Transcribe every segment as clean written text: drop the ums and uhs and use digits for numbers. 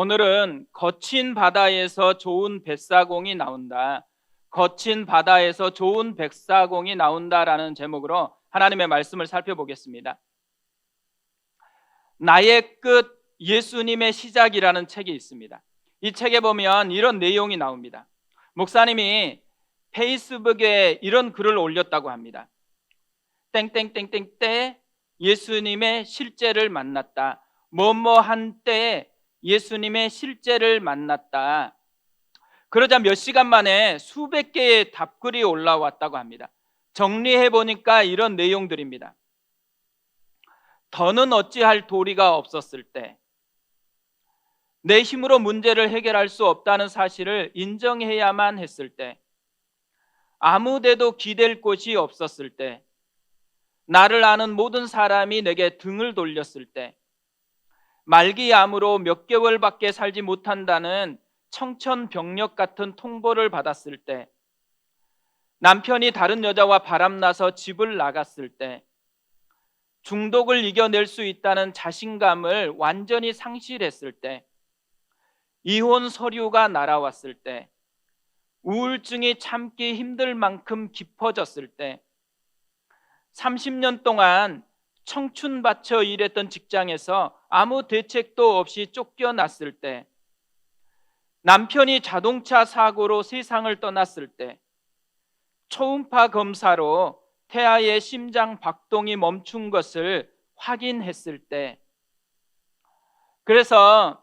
오늘은 거친 바다에서 좋은 뱃사공이 나온다. 거친 바다에서 좋은 뱃사공이 나온다라는 제목으로 하나님의 말씀을 살펴보겠습니다. 나의 끝 예수님의 시작이라는 책이 있습니다. 이 책에 보면 이런 내용이 나옵니다. 목사님이 페이스북에 이런 글을 올렸다고 합니다. 땡땡땡땡 때 예수님의 실제를 만났다. 뭐뭐한 때 예수님의 실제를 만났다. 그러자 몇 시간 만에 수백 개의 답글이 올라왔다고 합니다. 정리해 보니까 이런 내용들입니다. 더는 어찌할 도리가 없었을 때, 내 힘으로 문제를 해결할 수 없다는 사실을 인정해야만 했을 때, 아무데도 기댈 곳이 없었을 때, 나를 아는 모든 사람이 내게 등을 돌렸을 때, 말기암으로 몇 개월밖에 살지 못한다는 청천벽력 같은 통보를 받았을 때, 남편이 다른 여자와 바람나서 집을 나갔을 때, 중독을 이겨낼 수 있다는 자신감을 완전히 상실했을 때, 이혼 서류가 날아왔을 때, 우울증이 참기 힘들 만큼 깊어졌을 때, 30년 동안 청춘 바쳐 일했던 직장에서 아무 대책도 없이 쫓겨났을 때, 남편이 자동차 사고로 세상을 떠났을 때, 초음파 검사로 태아의 심장 박동이 멈춘 것을 확인했을 때, 그래서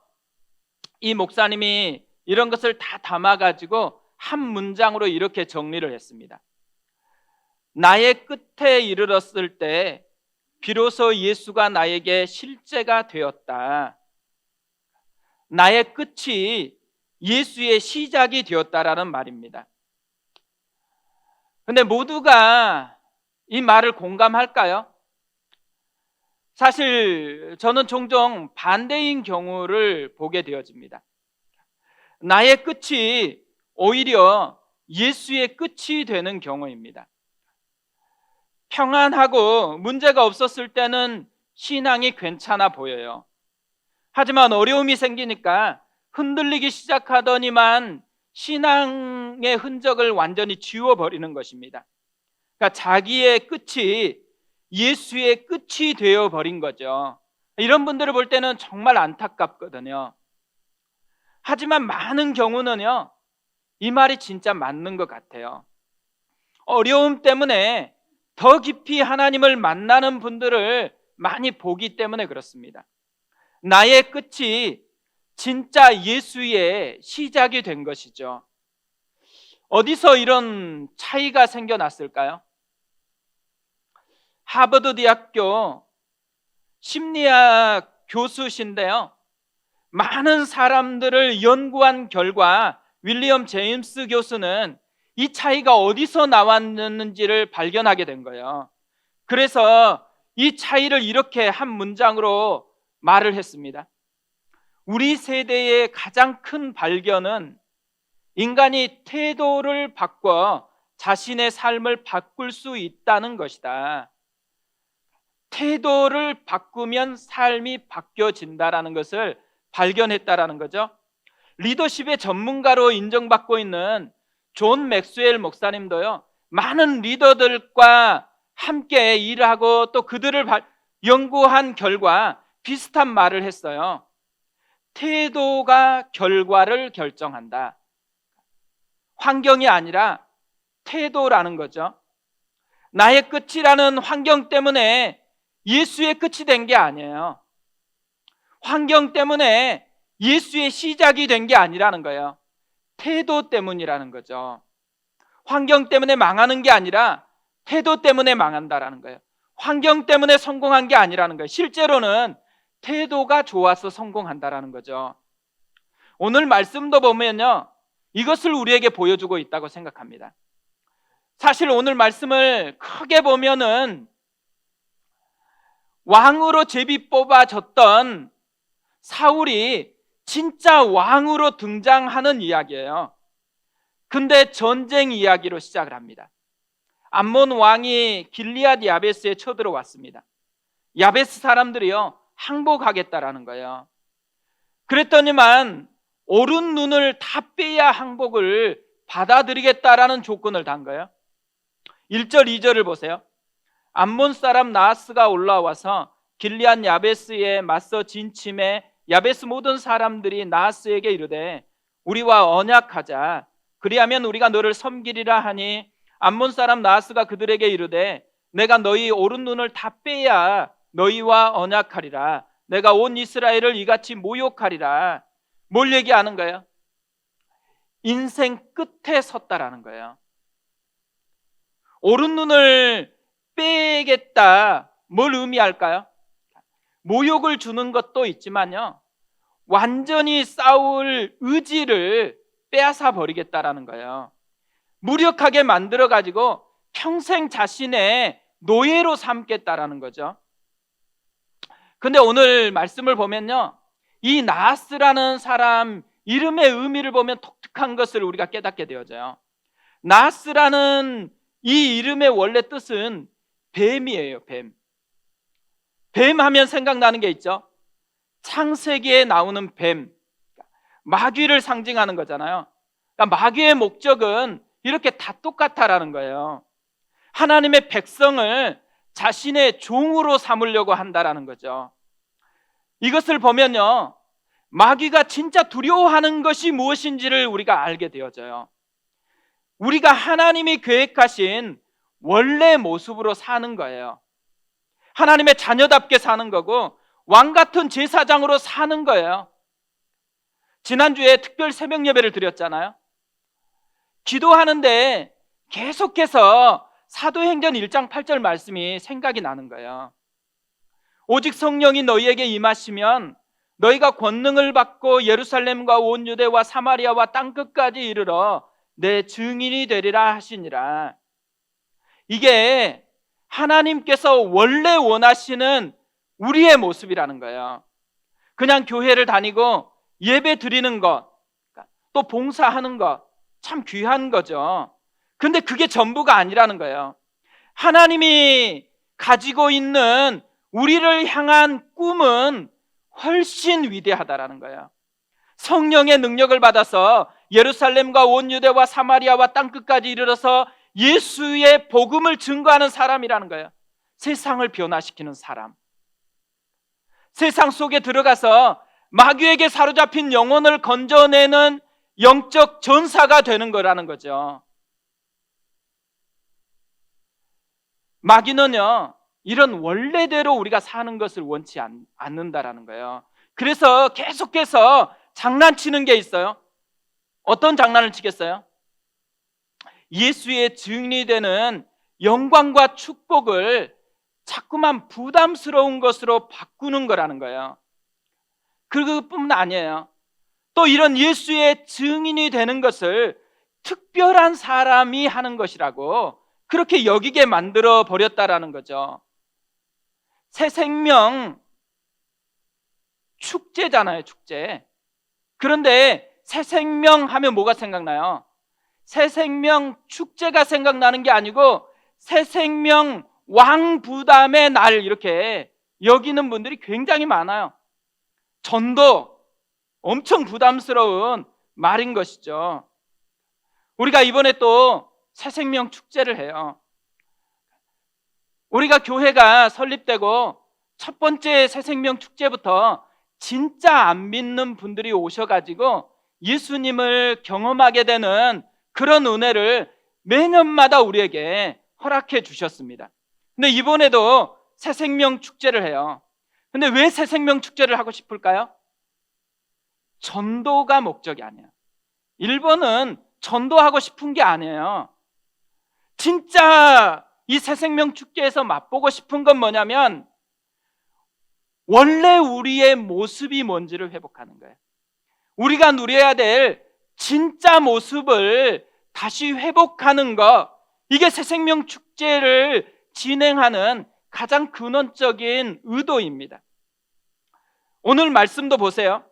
이 목사님이 이런 것을 다 담아가지고 한 문장으로 이렇게 정리를 했습니다. 나의 끝에 이르렀을 때 비로소 예수가 나에게 실제가 되었다. 나의 끝이 예수의 시작이 되었다라는 말입니다. 근데 모두가 이 말을 공감할까요? 사실 저는 종종 반대인 경우를 보게 되어집니다. 나의 끝이 오히려 예수의 끝이 되는 경우입니다. 평안하고 문제가 없었을 때는 신앙이 괜찮아 보여요. 하지만 어려움이 생기니까 흔들리기 시작하더니만 신앙의 흔적을 완전히 지워버리는 것입니다. 그러니까 자기의 끝이 예수의 끝이 되어버린 거죠. 이런 분들을 볼 때는 정말 안타깝거든요. 하지만 많은 경우는요, 이 말이 진짜 맞는 것 같아요. 어려움 때문에 더 깊이 하나님을 만나는 분들을 많이 보기 때문에 그렇습니다. 나의 끝이 진짜 예수의 시작이 된 것이죠. 어디서 이런 차이가 생겨났을까요? 하버드 대학교 심리학 교수신데요, 많은 사람들을 연구한 결과 윌리엄 제임스 교수는 이 차이가 어디서 나왔는지를 발견하게 된 거예요. 그래서 이 차이를 이렇게 한 문장으로 말을 했습니다. 우리 세대의 가장 큰 발견은 인간이 태도를 바꿔 자신의 삶을 바꿀 수 있다는 것이다. 태도를 바꾸면 삶이 바뀌어진다라는 것을 발견했다라는 거죠. 리더십의 전문가로 인정받고 있는 존 맥스웰 목사님도요, 많은 리더들과 함께 일하고 또 그들을 연구한 결과 비슷한 말을 했어요. 태도가 결과를 결정한다. 환경이 아니라 태도라는 거죠. 나의 끝이라는 환경 때문에 예수의 끝이 된 게 아니에요. 환경 때문에 예수의 시작이 된 게 아니라는 거예요. 태도 때문이라는 거죠. 환경 때문에 망하는 게 아니라 태도 때문에 망한다라는 거예요. 환경 때문에 성공한 게 아니라는 거예요. 실제로는 태도가 좋아서 성공한다라는 거죠. 오늘 말씀도 보면요, 이것을 우리에게 보여주고 있다고 생각합니다. 사실 오늘 말씀을 크게 보면은 왕으로 제비 뽑아졌던 사울이 진짜 왕으로 등장하는 이야기예요. 근데 전쟁 이야기로 시작을 합니다. 암몬 왕이 길리앗 야베스에 쳐들어왔습니다. 야베스 사람들이요, 항복하겠다라는 거예요. 그랬더니만 오른 눈을 다 빼야 항복을 받아들이겠다라는 조건을 단 거예요. 1절 2절을 보세요. 암몬 사람 나하스가 올라와서 길리앗 야베스에 맞서 진침해 야베스 모든 사람들이 나하스에게 이르되 우리와 언약하자. 그리하면 우리가 너를 섬기리라 하니 암몬 사람 나하스가 그들에게 이르되 내가 너희 오른 눈을 다 빼야 너희와 언약하리라. 내가 온 이스라엘을 이같이 모욕하리라. 뭘 얘기하는 거예요? 인생 끝에 섰다라는 거예요. 오른 눈을 빼겠다. 뭘 의미할까요? 모욕을 주는 것도 있지만요, 완전히 싸울 의지를 빼앗아 버리겠다라는 거예요. 무력하게 만들어 가지고 평생 자신의 노예로 삼겠다라는 거죠. 근데 오늘 말씀을 보면요, 이 나하스라는 사람 이름의 의미를 보면 독특한 것을 우리가 깨닫게 되어져요. 나하스라는 이 이름의 원래 뜻은 뱀이에요. 뱀 하면 생각나는 게 있죠. 창세기에 나오는 뱀, 마귀를 상징하는 거잖아요. 그러니까 마귀의 목적은 이렇게 다 똑같다라는 거예요. 하나님의 백성을 자신의 종으로 삼으려고 한다라는 거죠. 이것을 보면요, 마귀가 진짜 두려워하는 것이 무엇인지를 우리가 알게 되어져요. 우리가 하나님이 계획하신 원래 모습으로 사는 거예요. 하나님의 자녀답게 사는 거고 왕 같은 제사장으로 사는 거예요. 지난주에 특별 새벽 예배를 드렸잖아요. 기도하는데 계속해서 사도행전 1장 8절 말씀이 생각이 나는 거예요. 오직 성령이 너희에게 임하시면 너희가 권능을 받고 예루살렘과 온 유대와 사마리아와 땅끝까지 이르러 내 증인이 되리라 하시니라. 이게 하나님께서 원래 원하시는 우리의 모습이라는 거예요. 그냥 교회를 다니고 예배 드리는 것, 또 봉사하는 것, 참 귀한 거죠. 근데 그게 전부가 아니라는 거예요. 하나님이 가지고 있는 우리를 향한 꿈은 훨씬 위대하다라는 거예요. 성령의 능력을 받아서 예루살렘과 온 유대와 사마리아와 땅끝까지 이르러서 예수의 복음을 증거하는 사람이라는 거예요. 세상을 변화시키는 사람. 세상 속에 들어가서 마귀에게 사로잡힌 영혼을 건져내는 영적 전사가 되는 거라는 거죠. 마귀는요, 이런 원래대로 우리가 사는 것을 원치 않는다라는 거예요. 그래서 계속해서 장난치는 게 있어요. 어떤 장난을 치겠어요? 예수의 증인이 되는 영광과 축복을 자꾸만 부담스러운 것으로 바꾸는 거라는 거예요. 그것뿐만 아니에요. 또 이런 예수의 증인이 되는 것을 특별한 사람이 하는 것이라고 그렇게 여기게 만들어 버렸다라는 거죠. 새 생명 축제잖아요, 축제. 그런데 새 생명 하면 뭐가 생각나요? 새 생명 축제가 생각나는 게 아니고 새 생명 왕부담의 날 이렇게 여기는 분들이 굉장히 많아요. 전도 엄청 부담스러운 말인 것이죠. 우리가 이번에 또 새 생명 축제를 해요. 우리가 교회가 설립되고 첫 번째 새 생명 축제부터 진짜 안 믿는 분들이 오셔가지고 예수님을 경험하게 되는 그런 은혜를 매년마다 우리에게 허락해 주셨습니다. 근데 이번에도 새 생명 축제를 해요. 근데 왜 새 생명 축제를 하고 싶을까요? 전도가 목적이 아니에요. 1번은 전도하고 싶은 게 아니에요. 진짜 이 새 생명 축제에서 맛보고 싶은 건 뭐냐면 원래 우리의 모습이 뭔지를 회복하는 거예요. 우리가 누려야 될 진짜 모습을 다시 회복하는 것, 이게 새 생명 축제를 진행하는 가장 근원적인 의도입니다. 오늘 말씀도 보세요.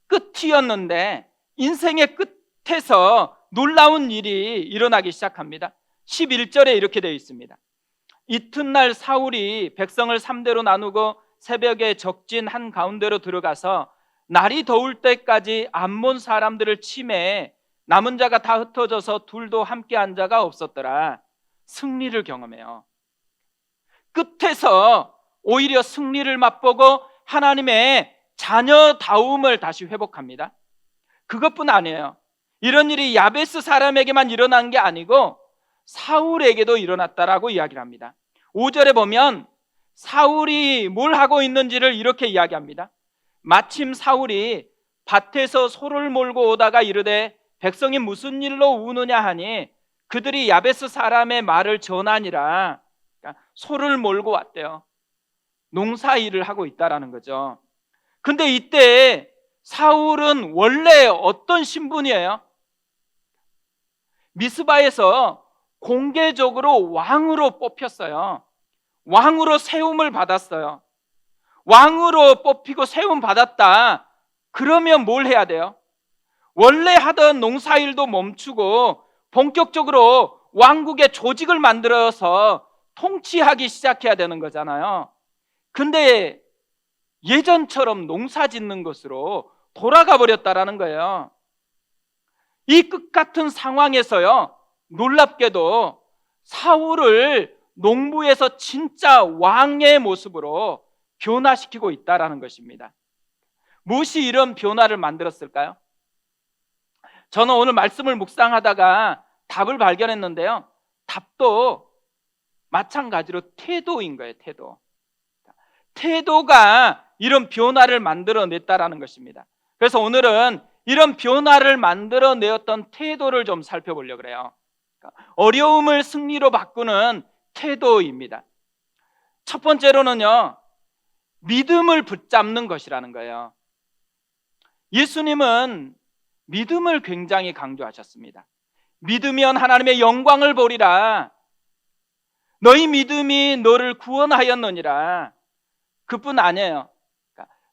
끝이었는데 인생의 끝에서 놀라운 일이 일어나기 시작합니다. 11절에 이렇게 되어 있습니다. 이튿날 사울이 백성을 3대로 나누고 새벽에 적진 한 가운데로 들어가서 날이 더울 때까지 암몬 사람들을 치매, 남은 자가 다 흩어져서 둘도 함께 한 자가 없었더라. 승리를 경험해요. 끝에서 오히려 승리를 맛보고 하나님의 자녀다움을 다시 회복합니다. 그것뿐 아니에요. 이런 일이 야베스 사람에게만 일어난 게 아니고 사울에게도 일어났다라고 이야기를 합니다. 5절에 보면 사울이 뭘 하고 있는지를 이렇게 이야기합니다. 마침 사울이 밭에서 소를 몰고 오다가 이르되 백성이 무슨 일로 우느냐 하니 그들이 야베스 사람의 말을 전하니라. 그러니까 소를 몰고 왔대요. 농사 일을 하고 있다라는 거죠. 근데 이때 사울은 원래 어떤 신분이에요? 미스바에서 공개적으로 왕으로 뽑혔어요. 왕으로 세움을 받았어요. 왕으로 뽑히고 세움 받았다. 그러면 뭘 해야 돼요? 원래 하던 농사일도 멈추고 본격적으로 왕국의 조직을 만들어서 통치하기 시작해야 되는 거잖아요. 근데 예전처럼 농사 짓는 것으로 돌아가 버렸다라는 거예요. 이 끝같은 상황에서요, 놀랍게도 사울을 농부에서 진짜 왕의 모습으로 변화시키고 있다라는 것입니다. 무엇이 이런 변화를 만들었을까요? 저는 오늘 말씀을 묵상하다가 답을 발견했는데요. 답도 마찬가지로 태도인 거예요. 태도가 이런 변화를 만들어냈다라는 것입니다. 그래서 오늘은 이런 변화를 만들어내었던 태도를 좀 살펴보려고 그래요. 어려움을 승리로 바꾸는 태도입니다. 첫 번째로는요, 믿음을 붙잡는 것이라는 거예요. 예수님은 믿음을 굉장히 강조하셨습니다. 믿으면 하나님의 영광을 보리라. 너희 믿음이 너를 구원하였느니라. 그뿐 아니에요.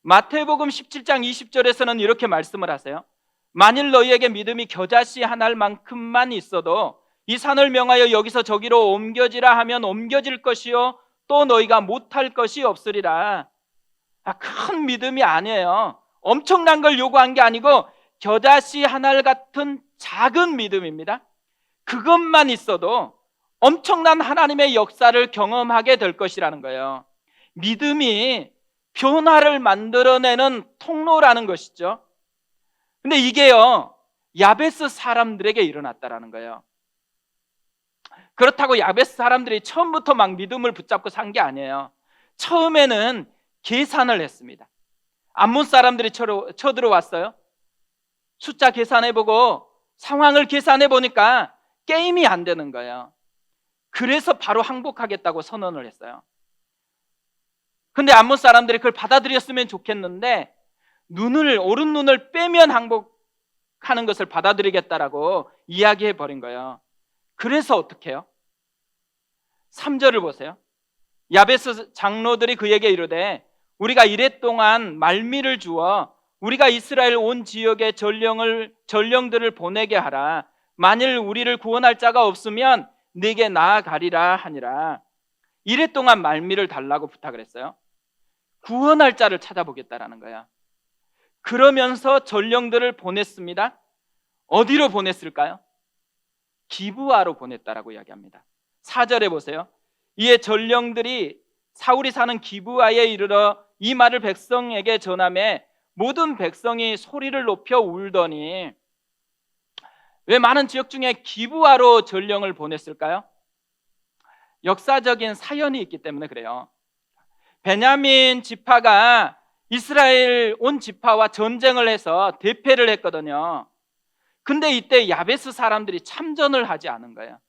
마태복음 17장 20절에서는 이렇게 말씀을 하세요. 만일 너희에게 믿음이 겨자씨 한 알만큼만 있어도 이 산을 명하여 여기서 저기로 옮겨지라 하면 옮겨질 것이요 또 너희가 못할 것이 없으리라. 큰 믿음이 아니에요. 엄청난 걸 요구한 게 아니고 겨자씨 한 알 같은 작은 믿음입니다. 그것만 있어도 엄청난 하나님의 역사를 경험하게 될 것이라는 거예요. 믿음이 변화를 만들어내는 통로라는 것이죠. 근데 이게요, 야베스 사람들에게 일어났다라는 거예요. 그렇다고 야베스 사람들이 처음부터 막 믿음을 붙잡고 산 게 아니에요. 처음에는 계산을 했습니다. 암몬 사람들이 쳐들어왔어요. 숫자 계산해보고 상황을 계산해보니까 게임이 안 되는 거예요. 그래서 바로 항복하겠다고 선언을 했어요. 근데 암몬 사람들이 그걸 받아들였으면 좋겠는데 오른 눈을 빼면 항복하는 것을 받아들이겠다라고 이야기해 버린 거예요. 그래서 어떻게 해요? 3절을 보세요. 야베스 장로들이 그에게 이르되 우리가 이랫동안 말미를 주어 우리가 이스라엘 온 지역에 전령들을 보내게 하라. 만일 우리를 구원할 자가 없으면 네게 나아가리라 하니라. 이랫동안 말미를 달라고 부탁을 했어요. 구원할 자를 찾아보겠다라는 거야. 그러면서 전령들을 보냈습니다. 어디로 보냈을까요? 기브아로 보냈다라고 이야기합니다. 4절에 보세요. 이에 전령들이 사울이 사는 기브아에 이르러 이 말을 백성에게 전하매 모든 백성이 소리를 높여 울더니, 왜 많은 지역 중에 기브아로 전령을 보냈을까요? 역사적인 사연이 있기 때문에 그래요. 베냐민 지파가 이스라엘 온 지파와 전쟁을 해서 대패를 했거든요. 근데 이때 야베스 사람들이 참전을 하지 않은 거예요.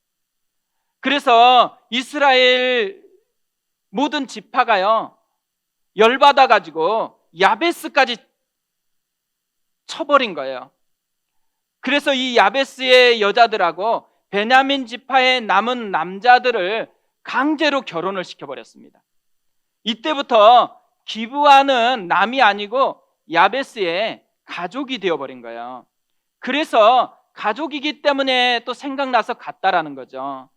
그래서 이스라엘 모든 지파가요, 열받아 가지고 야베스까지 쳐버린 거예요. 그래서 이 야베스의 여자들하고 베냐민 지파의 남은 남자들을 강제로 결혼을 시켜버렸습니다. 이때부터 기브아는 남이 아니고 야베스의 가족이 되어버린 거예요. 그래서 가족이기 때문에 또 생각나서 갔다라는 거죠.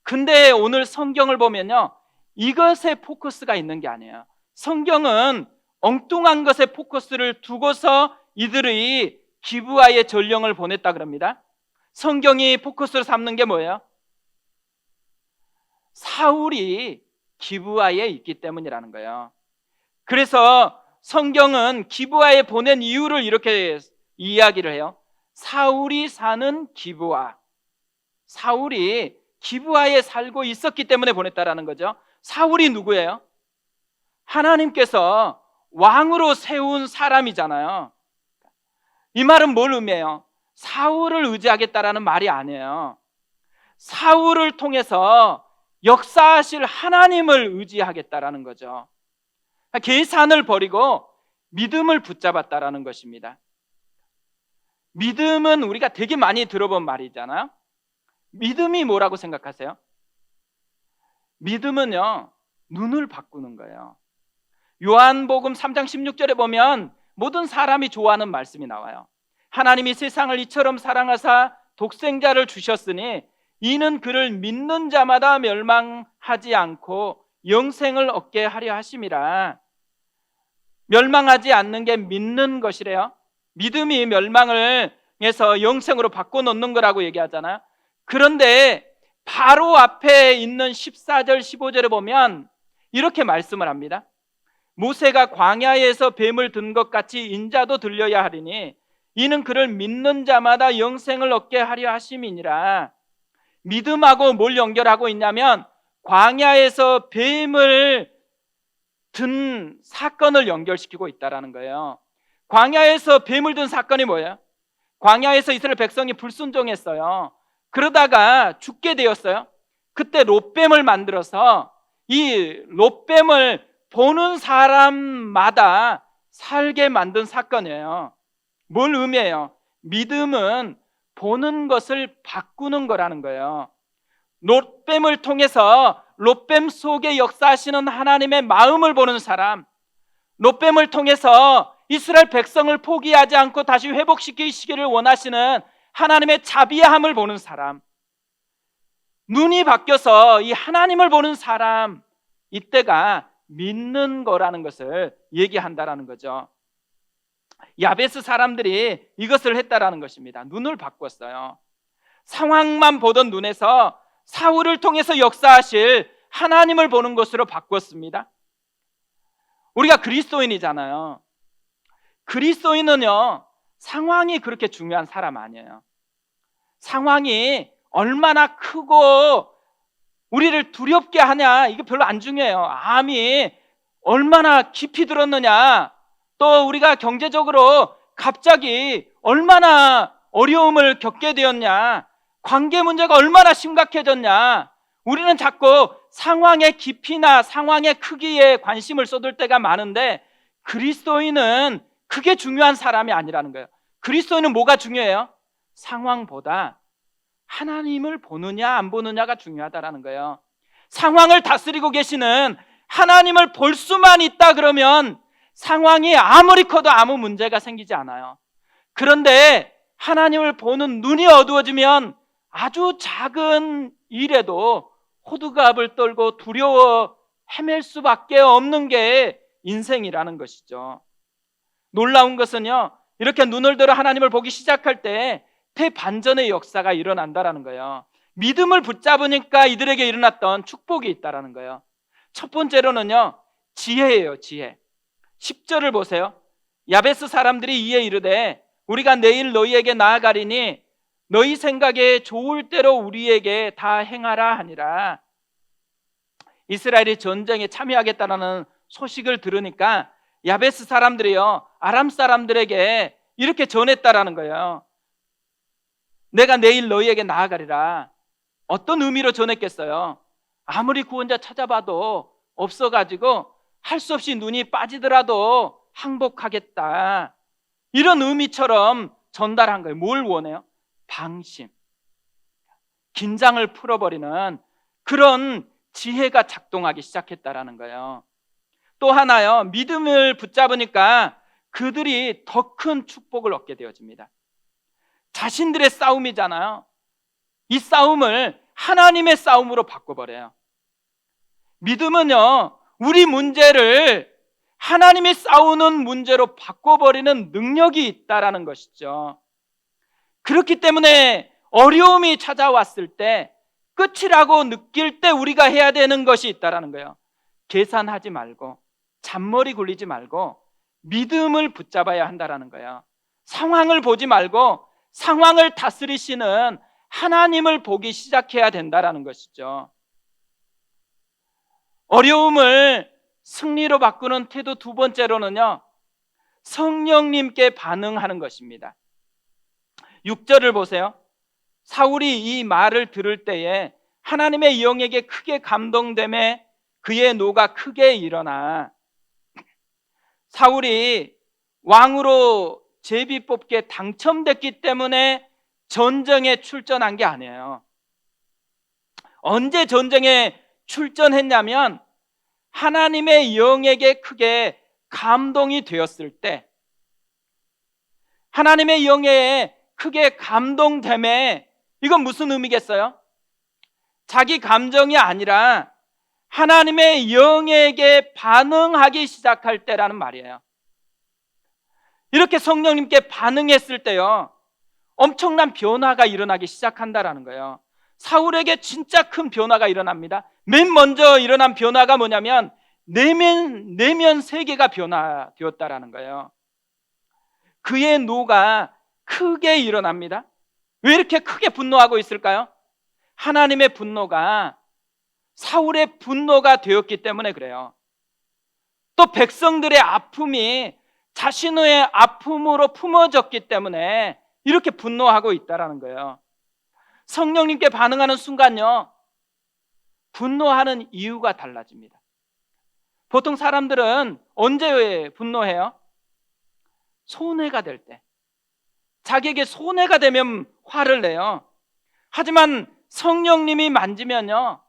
근데 오늘 성경을 보면요, 이것에 포커스가 있는 게 아니에요. 성경은 엉뚱한 것에 포커스를 두고서 이들의 기브아의 전령을 보냈다 그럽니다. 성경이 포커스로 삼는 게 뭐예요? 사울이 기브아에 있기 때문이라는 거예요. 그래서 성경은 기브아에 보낸 이유를 이렇게 이야기를 해요. 사울이 사는 기브아. 사울이 기브아에 살고 있었기 때문에 보냈다라는 거죠. 사울이 누구예요? 하나님께서 왕으로 세운 사람이잖아요. 이 말은 뭘 의미해요? 사울을 의지하겠다라는 말이 아니에요. 사울을 통해서 역사하실 하나님을 의지하겠다라는 거죠. 계산을 버리고 믿음을 붙잡았다라는 것입니다. 믿음은 우리가 되게 많이 들어본 말이잖아요. 믿음이 뭐라고 생각하세요? 믿음은요, 눈을 바꾸는 거예요. 요한복음 3장 16절에 보면 모든 사람이 좋아하는 말씀이 나와요. 하나님이 세상을 이처럼 사랑하사 독생자를 주셨으니 이는 그를 믿는 자마다 멸망하지 않고 영생을 얻게 하려 하심이라. 멸망하지 않는 게 믿는 것이래요. 믿음이 멸망을 해서 영생으로 바꿔놓는 거라고 얘기하잖아요. 그런데 바로 앞에 있는 14절 15절에 보면 이렇게 말씀을 합니다. 모세가 광야에서 뱀을 든 것 같이 인자도 들려야 하리니 이는 그를 믿는 자마다 영생을 얻게 하려 하심이니라. 믿음하고 뭘 연결하고 있냐면 광야에서 뱀을 든 사건을 연결시키고 있다는 거예요. 광야에서 뱀을 든 사건이 뭐예요? 광야에서 이스라엘 백성이 불순종했어요. 그러다가 죽게 되었어요. 그때 롯뱀을 만들어서 이 롯뱀을 보는 사람마다 살게 만든 사건이에요. 뭘 의미해요? 믿음은 보는 것을 바꾸는 거라는 거예요. 롯뱀을 통해서 롯뱀 속에 역사하시는 하나님의 마음을 보는 사람, 롯뱀을 통해서 이스라엘 백성을 포기하지 않고 다시 회복시키시기를 원하시는 하나님의 자비함을 보는 사람, 눈이 바뀌어서 이 하나님을 보는 사람, 이때가 믿는 거라는 것을 얘기한다라는 거죠. 야베스 사람들이 이것을 했다라는 것입니다. 눈을 바꿨어요. 상황만 보던 눈에서 사울을 통해서 역사하실 하나님을 보는 것으로 바꿨습니다. 우리가 그리스도인이잖아요. 그리스도인은요, 상황이 그렇게 중요한 사람 아니에요. 상황이 얼마나 크고 우리를 두렵게 하냐, 이게 별로 안 중요해요. 암이 얼마나 깊이 들었느냐, 또 우리가 경제적으로 갑자기 얼마나 어려움을 겪게 되었냐, 관계 문제가 얼마나 심각해졌냐, 우리는 자꾸 상황의 깊이나 상황의 크기에 관심을 쏟을 때가 많은데 그리스도인은 그게 중요한 사람이 아니라는 거예요. 그리스도인은 뭐가 중요해요? 상황보다 하나님을 보느냐 안 보느냐가 중요하다라는 거예요. 상황을 다스리고 계시는 하나님을 볼 수만 있다 그러면 상황이 아무리 커도 아무 문제가 생기지 않아요. 그런데 하나님을 보는 눈이 어두워지면 아주 작은 일에도 호들갑을 떨고 두려워 헤맬 수밖에 없는 게 인생이라는 것이죠. 놀라운 것은요, 이렇게 눈을 들어 하나님을 보기 시작할 때 대반전의 역사가 일어난다라는 거예요. 믿음을 붙잡으니까 이들에게 일어났던 축복이 있다라는 거예요. 첫 번째로는요, 지혜예요. 지혜. 10절을 보세요. 야베스 사람들이 이에 이르되 우리가 내일 너희에게 나아가리니 너희 생각에 좋을 대로 우리에게 다 행하라 하니라. 이스라엘이 전쟁에 참여하겠다는 소식을 들으니까 야베스 사람들이요, 아람 사람들에게 이렇게 전했다라는 거예요. 내가 내일 너희에게 나아가리라. 어떤 의미로 전했겠어요? 아무리 구원자 찾아봐도 없어가지고 할 수 없이 눈이 빠지더라도 항복하겠다, 이런 의미처럼 전달한 거예요. 뭘 원해요? 방심, 긴장을 풀어버리는 그런 지혜가 작동하기 시작했다라는 거예요. 또 하나요, 믿음을 붙잡으니까 그들이 더 큰 축복을 얻게 되어집니다. 자신들의 싸움이잖아요. 이 싸움을 하나님의 싸움으로 바꿔버려요. 믿음은요, 우리 문제를 하나님이 싸우는 문제로 바꿔버리는 능력이 있다라는 것이죠. 그렇기 때문에 어려움이 찾아왔을 때 끝이라고 느낄 때 우리가 해야 되는 것이 있다라는 거예요. 계산하지 말고 잔머리 굴리지 말고 믿음을 붙잡아야 한다라는 거예요. 상황을 보지 말고 상황을 다스리시는 하나님을 보기 시작해야 된다라는 것이죠. 어려움을 승리로 바꾸는 태도 두 번째로는요, 성령님께 반응하는 것입니다. 6절을 보세요. 사울이 이 말을 들을 때에 하나님의 영에게 크게 감동되매 그의 노가 크게 일어나. 사울이 왕으로 제비 뽑기에 당첨됐기 때문에 전쟁에 출전한 게 아니에요. 언제 전쟁에 출전했냐면 하나님의 영에게 크게 감동이 되었을 때, 하나님의 영에 크게 감동됨에, 이건 무슨 의미겠어요? 자기 감정이 아니라 하나님의 영에게 반응하기 시작할 때라는 말이에요. 이렇게 성령님께 반응했을 때요, 엄청난 변화가 일어나기 시작한다라는 거예요. 사울에게 진짜 큰 변화가 일어납니다. 맨 먼저 일어난 변화가 뭐냐면 내면 세계가 변화되었다라는 거예요. 그의 노가 크게 일어납니다. 왜 이렇게 크게 분노하고 있을까요? 하나님의 분노가 사울의 분노가 되었기 때문에 그래요. 또 백성들의 아픔이 자신의 아픔으로 품어졌기 때문에 이렇게 분노하고 있다라는 거예요. 성령님께 반응하는 순간요, 분노하는 이유가 달라집니다. 보통 사람들은 언제 분노해요? 손해가 될 때, 자기에게 손해가 되면 화를 내요. 하지만 성령님이 만지면요,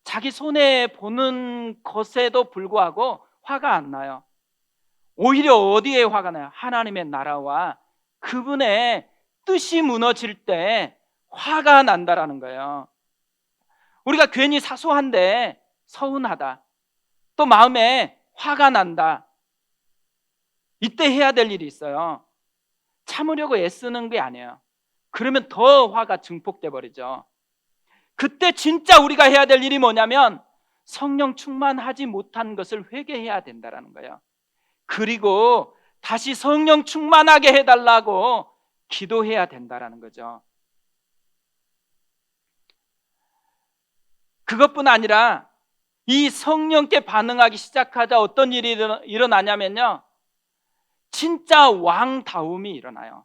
자기 손해 보는 것에도 불구하고 화가 안 나요. 오히려 어디에 화가 나요? 하나님의 나라와 그분의 뜻이 무너질 때 화가 난다라는 거예요. 우리가 괜히 사소한데 서운하다, 또 마음에 화가 난다, 이때 해야 될 일이 있어요. 참으려고 애쓰는 게 아니에요. 그러면 더 화가 증폭돼 버리죠. 그때 진짜 우리가 해야 될 일이 뭐냐면 성령 충만하지 못한 것을 회개해야 된다는 거예요. 그리고 다시 성령 충만하게 해달라고 기도해야 된다는 거죠. 그것뿐 아니라 이 성령께 반응하기 시작하자 어떤 일이 일어나냐면요, 진짜 왕다움이 일어나요.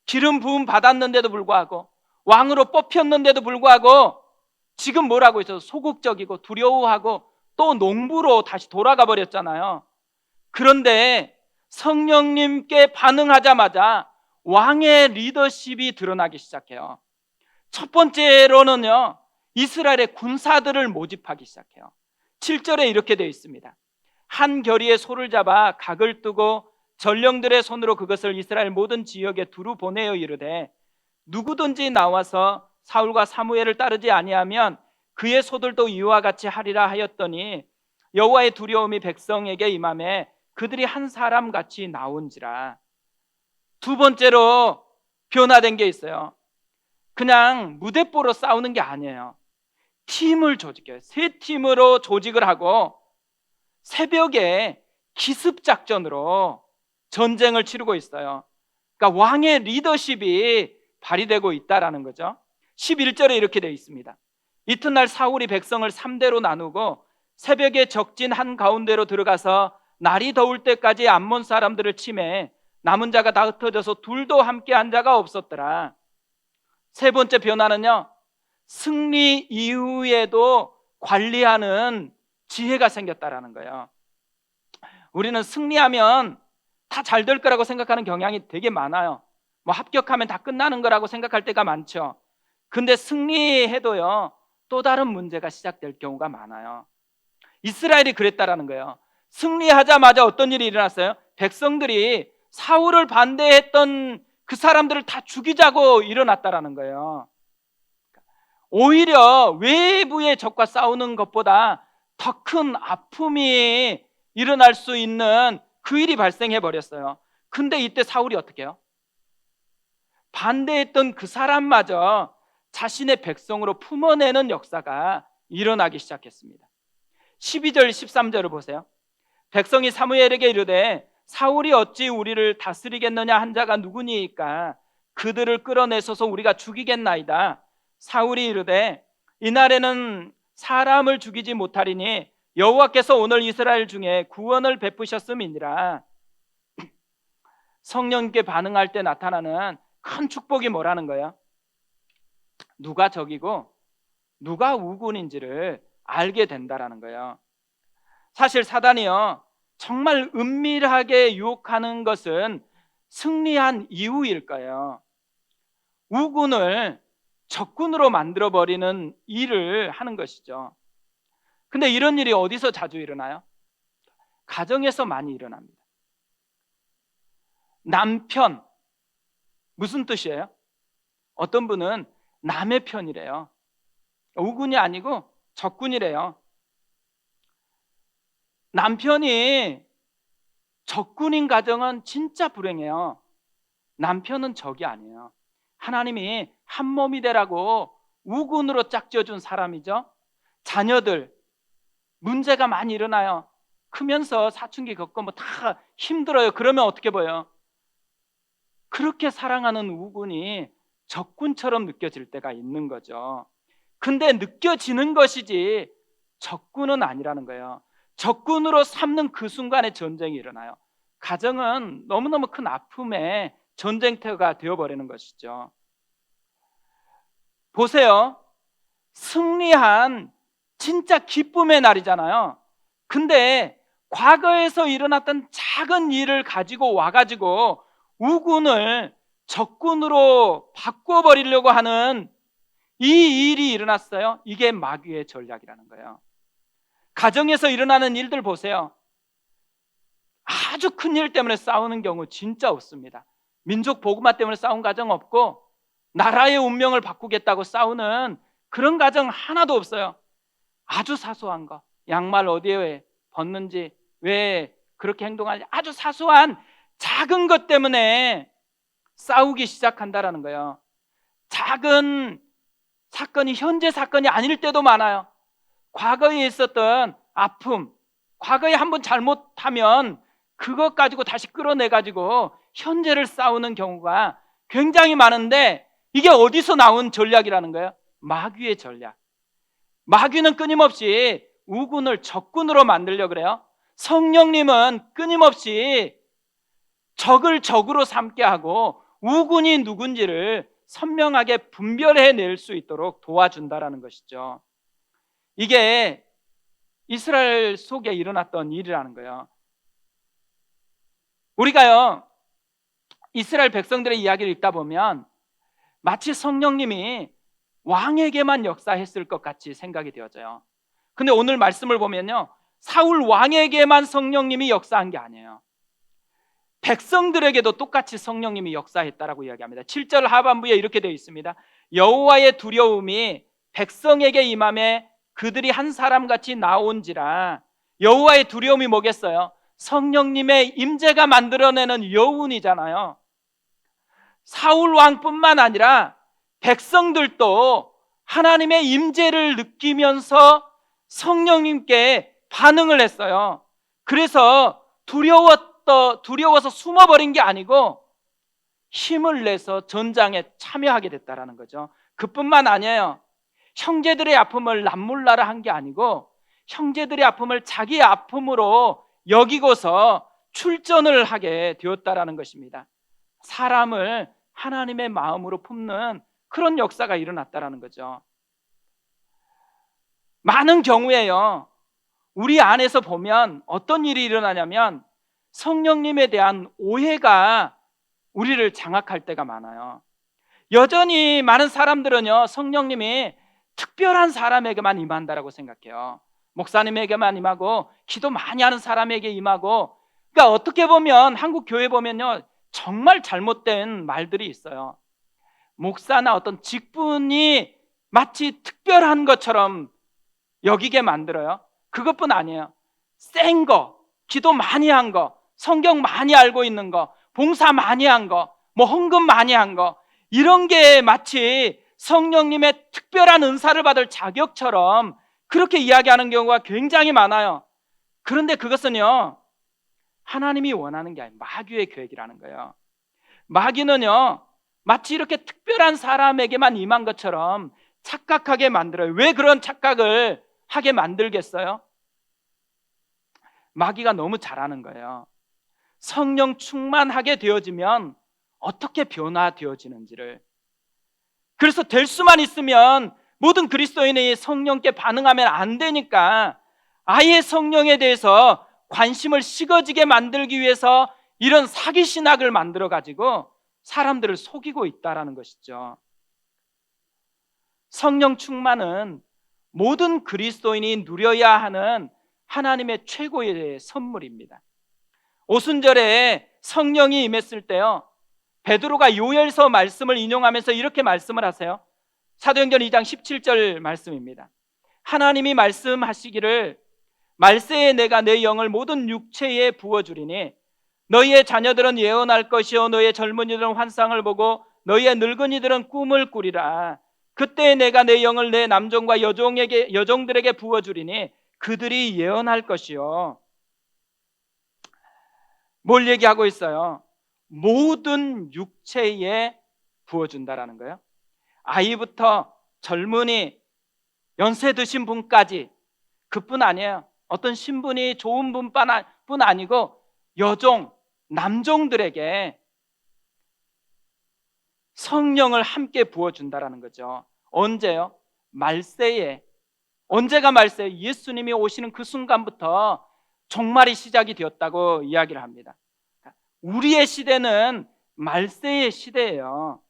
기름 부음 받았는데도 불구하고, 왕으로 뽑혔는데도 불구하고 지금 뭐라고 있어요? 소극적이고 두려워하고 또 농부로 다시 돌아가 버렸잖아요. 그런데 성령님께 반응하자마자 왕의 리더십이 드러나기 시작해요. 첫 번째로는요, 이스라엘의 군사들을 모집하기 시작해요. 7절에 이렇게 되어 있습니다. 한 결의에 소를 잡아 각을 뜨고 전령들의 손으로 그것을 이스라엘 모든 지역에 두루 보내어 이르되 누구든지 나와서 사울과 사무엘을 따르지 아니하면 그의 소들도 이와 같이 하리라 하였더니 여호와의 두려움이 백성에게 임하매 그들이 한 사람 같이 나온지라. 두 번째로 변화된 게 있어요. 그냥 무대뽀로 싸우는 게 아니에요. 팀을 조직해요. 세 팀으로 조직을 하고 새벽에 기습작전으로 전쟁을 치르고 있어요. 그러니까 왕의 리더십이 발휘되고 있다라는 거죠. 11절에 이렇게 되어 있습니다. 이튿날 사울이 백성을 3대로 나누고 새벽에 적진 한가운데로 들어가서 날이 더울 때까지 암몬 사람들을 치매 남은 자가 다 흩어져서 둘도 함께 한 자가 없었더라. 세 번째 변화는요, 승리 이후에도 관리하는 지혜가 생겼다라는 거예요. 우리는 승리하면 다 잘 될 거라고 생각하는 경향이 되게 많아요. 뭐 합격하면 다 끝나는 거라고 생각할 때가 많죠. 근데 승리해도요, 또 다른 문제가 시작될 경우가 많아요. 이스라엘이 그랬다라는 거예요. 승리하자마자 어떤 일이 일어났어요? 백성들이 사울을 반대했던 그 사람들을 다 죽이자고 일어났다라는 거예요. 오히려 외부의 적과 싸우는 것보다 더 큰 아픔이 일어날 수 있는 그 일이 발생해 버렸어요. 근데 이때 사울이 어떻게 해요? 반대했던 그 사람마저 자신의 백성으로 품어내는 역사가 일어나기 시작했습니다. 12절 13절을 보세요. 백성이 사무엘에게 이르되 사울이 어찌 우리를 다스리겠느냐 한 자가 누구니이까 그들을 끌어내서서 우리가 죽이겠나이다. 사울이 이르되 이날에는 사람을 죽이지 못하리니 여호와께서 오늘 이스라엘 중에 구원을 베푸셨음이니라. 성령께 반응할 때 나타나는 큰 축복이 뭐라는 거예요? 누가 적이고 누가 우군인지를 알게 된다라는 거예요. 사실 사단이요, 정말 은밀하게 유혹하는 것은 승리한 이후일 거예요. 우군을 적군으로 만들어버리는 일을 하는 것이죠. 근데 이런 일이 어디서 자주 일어나요? 가정에서 많이 일어납니다. 남편, 무슨 뜻이에요? 어떤 분은 남의 편이래요. 우군이 아니고 적군이래요. 남편이 적군인 가정은 진짜 불행해요. 남편은 적이 아니에요. 하나님이 한 몸이 되라고 우군으로 짝지어준 사람이죠. 자녀들 문제가 많이 일어나요. 크면서 사춘기 겪고 뭐 다 힘들어요. 그러면 어떻게 보여요? 그렇게 사랑하는 우군이 적군처럼 느껴질 때가 있는 거죠. 근데 느껴지는 것이지 적군은 아니라는 거예요. 적군으로 삼는 그 순간에 전쟁이 일어나요. 가정은 너무너무 큰 아픔의 전쟁터가 되어버리는 것이죠. 보세요. 승리한 진짜 기쁨의 날이잖아요. 근데 과거에서 일어났던 작은 일을 가지고 와가지고 우군을 적군으로 바꿔버리려고 하는 이 일이 일어났어요. 이게 마귀의 전략이라는 거예요. 가정에서 일어나는 일들 보세요. 아주 큰 일 때문에 싸우는 경우 진짜 없습니다. 민족 복음화 때문에 싸운 가정 없고 나라의 운명을 바꾸겠다고 싸우는 그런 가정 하나도 없어요. 아주 사소한 거, 양말 어디에 벗는지, 왜 그렇게 행동하는지, 아주 사소한 작은 것 때문에 싸우기 시작한다라는 거예요. 작은 사건이 현재 사건이 아닐 때도 많아요. 과거에 있었던 아픔, 과거에 한번 잘못하면 그것 가지고 다시 끌어내가지고 현재를 싸우는 경우가 굉장히 많은데, 이게 어디서 나온 전략이라는 거예요? 마귀의 전략. 마귀는 끊임없이 우군을 적군으로 만들려고 그래요. 성령님은 끊임없이 적을 적으로 삼게 하고 우군이 누군지를 선명하게 분별해낼 수 있도록 도와준다라는 것이죠. 이게 이스라엘 속에 일어났던 일이라는 거예요. 우리가요, 이스라엘 백성들의 이야기를 읽다 보면 마치 성령님이 왕에게만 역사했을 것 같이 생각이 되어져요. 근데 오늘 말씀을 보면요, 사울 왕에게만 성령님이 역사한 게 아니에요. 백성들에게도 똑같이 성령님이 역사했다라고 이야기합니다. 7절 하반부에 이렇게 되어 있습니다. 여호와의 두려움이 백성에게 임함에 그들이 한 사람같이 나온지라. 여호와의 두려움이 뭐겠어요? 성령님의 임재가 만들어내는 여운이잖아요. 사울 왕뿐만 아니라 백성들도 하나님의 임재를 느끼면서 성령님께 반응을 했어요. 그래서 두려워서 숨어버린 게 아니고 힘을 내서 전장에 참여하게 됐다라는 거죠. 그뿐만 아니에요. 형제들의 아픔을 남몰라라 한 게 아니고 형제들의 아픔을 자기의 아픔으로 여기고서 출전을 하게 되었다라는 것입니다. 사람을 하나님의 마음으로 품는 그런 역사가 일어났다라는 거죠. 많은 경우에요, 우리 안에서 보면 어떤 일이 일어나냐면 성령님에 대한 오해가 우리를 장악할 때가 많아요. 여전히 많은 사람들은요, 성령님이 특별한 사람에게만 임한다라고 생각해요. 목사님에게만 임하고 기도 많이 하는 사람에게 임하고. 그러니까 어떻게 보면 한국 교회 보면요, 정말 잘못된 말들이 있어요. 목사나 어떤 직분이 마치 특별한 것처럼 여기게 만들어요. 그것뿐 아니에요. 센 거, 기도 많이 한 거, 성경 많이 알고 있는 거, 봉사 많이 한 거, 뭐 헌금 많이 한 거, 이런 게 마치 성령님의 특별한 은사를 받을 자격처럼 그렇게 이야기하는 경우가 굉장히 많아요. 그런데 그것은요, 하나님이 원하는 게 아니에요. 마귀의 계획이라는 거예요. 마귀는요, 마치 이렇게 특별한 사람에게만 임한 것처럼 착각하게 만들어요. 왜 그런 착각을 하게 만들겠어요? 마귀가 너무 잘하는 거예요. 성령 충만하게 되어지면 어떻게 변화되어지는지를. 그래서 될 수만 있으면 모든 그리스도인이 성령께 반응하면 안 되니까 아예 성령에 대해서 관심을 식어지게 만들기 위해서 이런 사기 신학을 만들어 가지고 사람들을 속이고 있다라는 것이죠. 성령 충만은 모든 그리스도인이 누려야 하는 하나님의 최고의 선물입니다. 오순절에 성령이 임했을 때요, 베드로가 요엘서 말씀을 인용하면서 이렇게 말씀을 하세요. 사도행전 2장 17절 말씀입니다. 하나님이 말씀하시기를 말세에 내가 내 영을 모든 육체에 부어주리니 너희의 자녀들은 예언할 것이요 너희의 젊은이들은 환상을 보고 너희의 늙은이들은 꿈을 꾸리라. 그때 내가 내 영을 내 남종과 여종들에게 부어주리니 그들이 예언할 것이요. 뭘 얘기하고 있어요? 모든 육체에 부어준다라는 거예요. 아이부터 젊은이, 연세 드신 분까지, 그뿐 아니에요. 어떤 신분이 좋은 분뿐 아니고 여종, 남종들에게 성령을 함께 부어준다라는 거죠. 언제요? 말세에. 언제가 말세에? 예수님이 오시는 그 순간부터 종말이 시작이 되었다고 이야기를 합니다. 우리의 시대는 말세의 시대예요.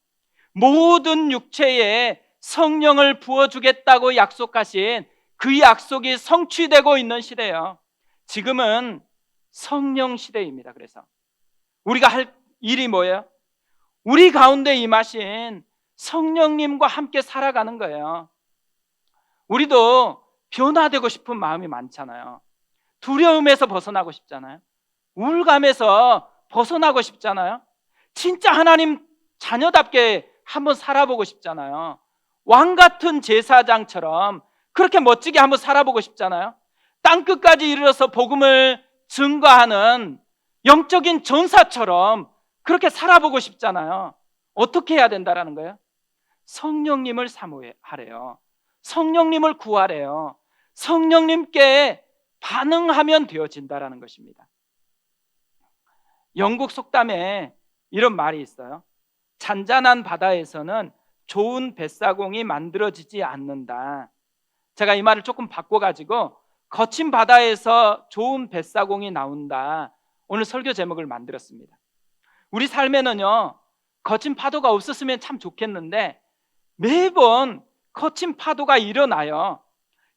모든 육체에 성령을 부어주겠다고 약속하신 그 약속이 성취되고 있는 시대예요. 지금은 성령 시대입니다. 그래서 우리가 할 일이 뭐예요? 우리 가운데 임하신 성령님과 함께 살아가는 거예요. 우리도 변화되고 싶은 마음이 많잖아요. 두려움에서 벗어나고 싶잖아요. 우울감에서 벗어나고 싶잖아요. 진짜 하나님 자녀답게 한번 살아보고 싶잖아요. 왕 같은 제사장처럼 그렇게 멋지게 한번 살아보고 싶잖아요. 땅끝까지 이르러서 복음을 증거하는 영적인 전사처럼 그렇게 살아보고 싶잖아요. 어떻게 해야 된다라는 거예요? 성령님을 사모하래요. 성령님을 구하래요. 성령님께 반응하면 되어진다라는 것입니다. 영국 속담에 이런 말이 있어요. 잔잔한 바다에서는 좋은 뱃사공이 만들어지지 않는다. 제가 이 말을 조금 바꿔가지고 거친 바다에서 좋은 뱃사공이 나온다. 오늘 설교 제목을 만들었습니다. 우리 삶에는요, 거친 파도가 없었으면 참 좋겠는데 매번 거친 파도가 일어나요.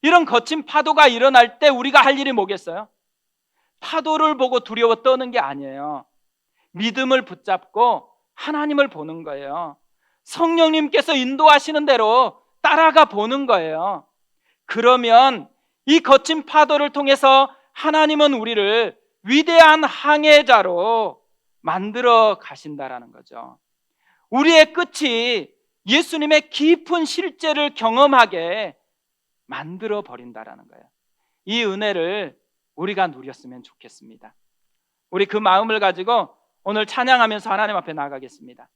이런 거친 파도가 일어날 때 우리가 할 일이 뭐겠어요? 파도를 보고 두려워 떠는 게 아니에요. 믿음을 붙잡고 하나님을 보는 거예요. 성령님께서 인도하시는 대로 따라가 보는 거예요. 그러면 이 거친 파도를 통해서 하나님은 우리를 위대한 항해자로 만들어 가신다라는 거죠. 우리의 끝이 예수님의 깊은 실제를 경험하게 만들어 버린다라는 거예요. 이 은혜를 우리가 누렸으면 좋겠습니다. 우리 그 마음을 가지고 오늘 찬양하면서 하나님 앞에 나아가겠습니다.